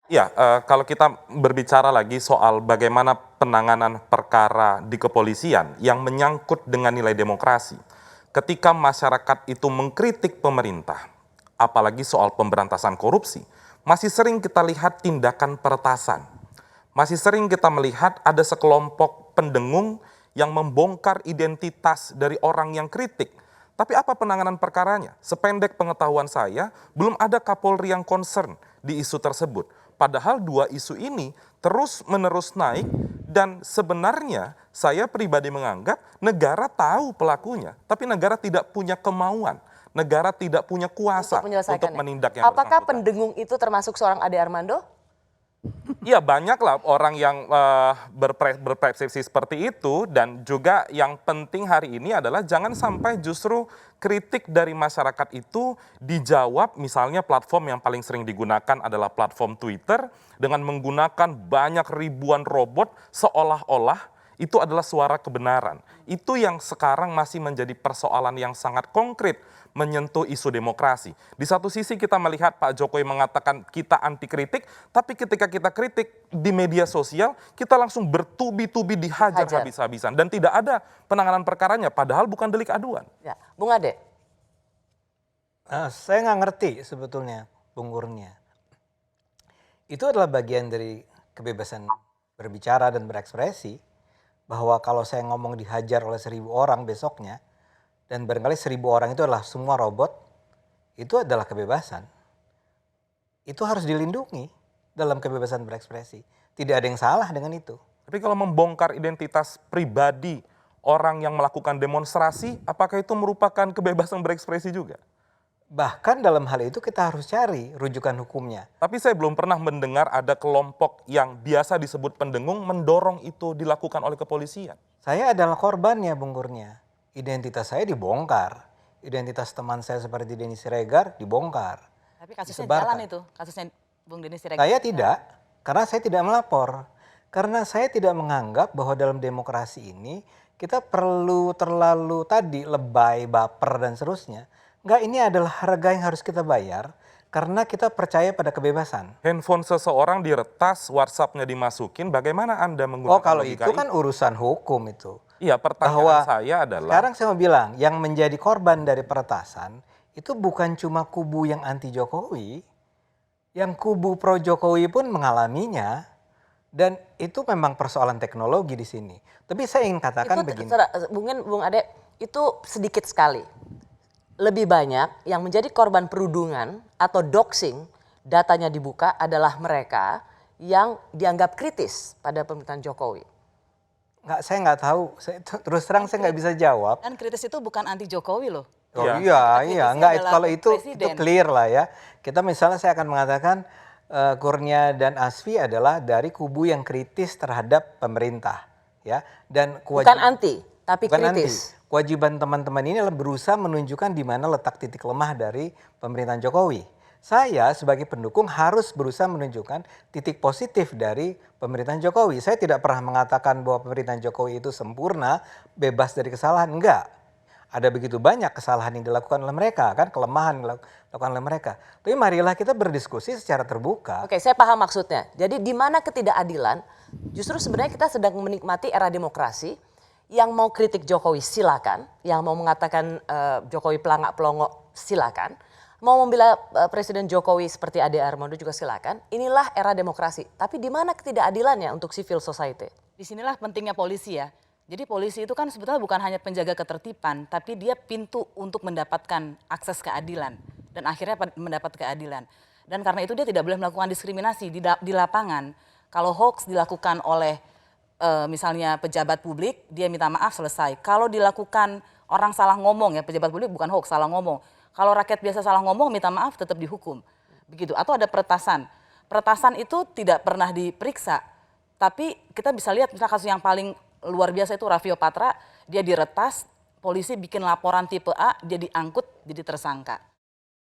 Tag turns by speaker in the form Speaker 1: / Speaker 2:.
Speaker 1: Ya, kalau kita berbicara lagi soal bagaimana penanganan perkara di kepolisian yang menyangkut dengan nilai demokrasi, ketika masyarakat itu mengkritik pemerintah, apalagi soal pemberantasan korupsi, masih sering kita lihat tindakan peretasan. Masih sering kita melihat ada sekelompok pendengung yang membongkar identitas dari orang yang kritik. Tapi apa penanganan perkaranya? Sependek pengetahuan saya, belum ada Kapolri yang concern di isu tersebut. Padahal dua isu ini terus-menerus naik dan sebenarnya saya pribadi menganggap negara tahu pelakunya, tapi negara tidak punya kemauan, negara tidak punya kuasa untuk menindak yang
Speaker 2: Apakah
Speaker 1: bersangkutan.
Speaker 2: pendengung itu termasuk seorang Ade Armando?
Speaker 1: Iya, banyaklah orang yang berpersepsi seperti itu, dan juga yang penting hari ini adalah jangan sampai justru kritik dari masyarakat itu dijawab. Misalnya platform yang paling sering digunakan adalah platform Twitter dengan menggunakan banyak ribuan robot seolah-olah itu adalah suara kebenaran. Itu yang sekarang masih menjadi persoalan yang sangat konkret menyentuh isu demokrasi. Di satu sisi kita melihat Pak Jokowi mengatakan kita anti kritik, tapi ketika kita kritik di media sosial, kita langsung bertubi-tubi dihajar habis-habisan. Dan tidak ada penanganan perkaranya, padahal bukan delik aduan.
Speaker 2: Ya, Bung Ade.
Speaker 3: Saya nggak ngerti sebetulnya, Bung Kurnia. Itu adalah bagian dari kebebasan berbicara dan berekspresi, bahwa kalau saya ngomong dihajar oleh 1.000 orang besoknya, dan barangkali 1.000 orang itu adalah semua robot, itu adalah kebebasan. Itu harus dilindungi dalam kebebasan berekspresi. Tidak ada yang salah dengan itu.
Speaker 1: Tapi kalau membongkar identitas pribadi orang yang melakukan demonstrasi, apakah itu merupakan kebebasan berekspresi juga?
Speaker 3: Bahkan dalam hal itu kita harus cari rujukan hukumnya.
Speaker 1: Tapi saya belum pernah mendengar ada kelompok yang biasa disebut pendengung mendorong itu dilakukan oleh kepolisian.
Speaker 3: Saya adalah korbannya, Bung Kurnia. Identitas saya dibongkar. Identitas teman saya seperti Denny Siregar dibongkar.
Speaker 4: Tapi kasusnya
Speaker 3: disebarkan.
Speaker 4: jalan itu, kasusnya Bung Denny Siregar.
Speaker 3: Saya tidak, karena saya tidak melapor. Karena saya tidak menganggap bahwa dalam demokrasi ini kita perlu terlalu tadi lebay, baper dan seterusnya. Enggak, ini adalah harga yang harus kita bayar karena kita percaya pada kebebasan.
Speaker 1: Handphone seseorang diretas, WhatsApp-nya dimasukin, bagaimana Anda menggunakan
Speaker 3: kalau
Speaker 1: logika
Speaker 3: itu kan urusan hukum itu.
Speaker 1: Iya, pertanyaan saya adalah...
Speaker 3: Sekarang saya mau bilang, yang menjadi korban dari peretasan itu bukan cuma kubu yang anti Jokowi, yang kubu pro Jokowi pun mengalaminya, dan itu memang persoalan teknologi di sini. Tapi saya ingin katakan begini.
Speaker 2: Bung Ade, itu sedikit sekali. Lebih banyak yang menjadi korban perundungan atau doxing, datanya dibuka adalah mereka yang dianggap kritis pada pemerintahan Jokowi.
Speaker 3: Saya nggak tahu, terus terang saya nggak bisa jawab.
Speaker 4: Dan kritis itu bukan anti Jokowi loh.
Speaker 3: Oh iya, enggak, kalau itu clear lah ya. Kita misalnya saya akan mengatakan Kurnia dan Asfi adalah dari kubu yang kritis terhadap pemerintah, ya. Dan
Speaker 2: bukan anti, tapi
Speaker 3: bukan
Speaker 2: kritis.
Speaker 3: Anti. Kewajiban teman-teman ini adalah berusaha menunjukkan di mana letak titik lemah dari pemerintahan Jokowi. Saya sebagai pendukung harus berusaha menunjukkan titik positif dari pemerintahan Jokowi. Saya tidak pernah mengatakan bahwa pemerintahan Jokowi itu sempurna, bebas dari kesalahan. Enggak. Ada begitu banyak kesalahan yang dilakukan oleh mereka, kan, kelemahan yang dilakukan oleh mereka. Tapi marilah kita berdiskusi secara terbuka.
Speaker 2: Oke, saya paham maksudnya. Jadi di mana ketidakadilan, justru sebenarnya kita sedang menikmati era demokrasi. Yang mau kritik Jokowi silakan, yang mau mengatakan Jokowi pelangak-pelongok silakan, mau membela Presiden Jokowi seperti Ade Armando juga silakan. Inilah era demokrasi. Tapi di mana ketidakadilannya untuk civil society?
Speaker 4: Disinilah pentingnya polisi ya. Jadi polisi itu kan sebetulnya bukan hanya penjaga ketertiban, tapi dia pintu untuk mendapatkan akses keadilan dan akhirnya mendapat keadilan. Dan karena itu dia tidak boleh melakukan diskriminasi di lapangan. Kalau hoax dilakukan oleh misalnya pejabat publik, dia minta maaf selesai. Kalau dilakukan orang salah ngomong ya, pejabat publik bukan hoax, salah ngomong. Kalau rakyat biasa salah ngomong, minta maaf tetap dihukum. Begitu. Atau ada peretasan. Peretasan itu tidak pernah diperiksa. Tapi kita bisa lihat misalnya kasus yang paling luar biasa itu Raffio Patra, dia diretas, polisi bikin laporan tipe A, dia diangkut jadi tersangka.